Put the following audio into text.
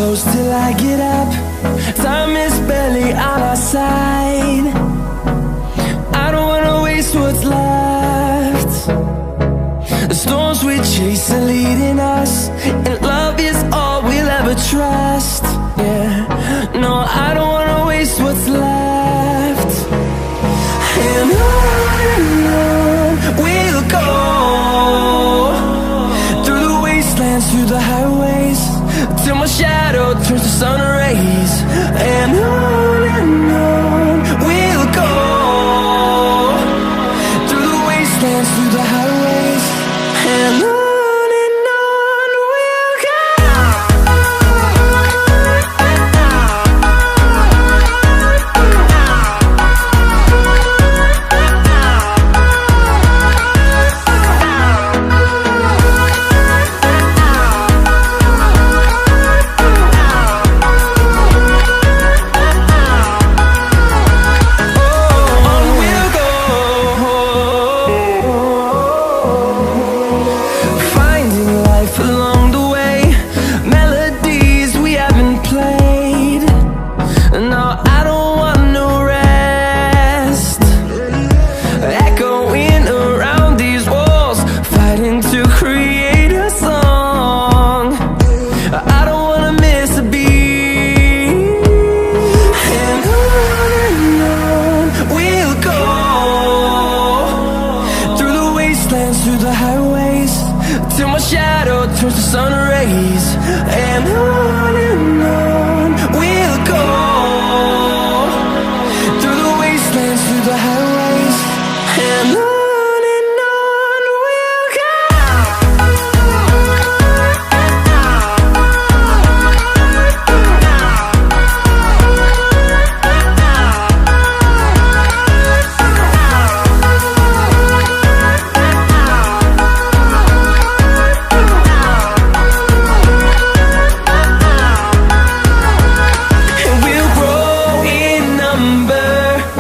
close till I get up. Time is barely on our side. I don't wanna waste what's left. The storms we chase are leading us, and love is all we'll ever trust. Yeah, no, I don't wanna waste what's left. And on we'll go, through the wastelands, through the highways, till my shadow turns to sun rays. And on we'll go, through the wastelands, through the highways, and on we'll go. Along the way, melodies we haven't played. Now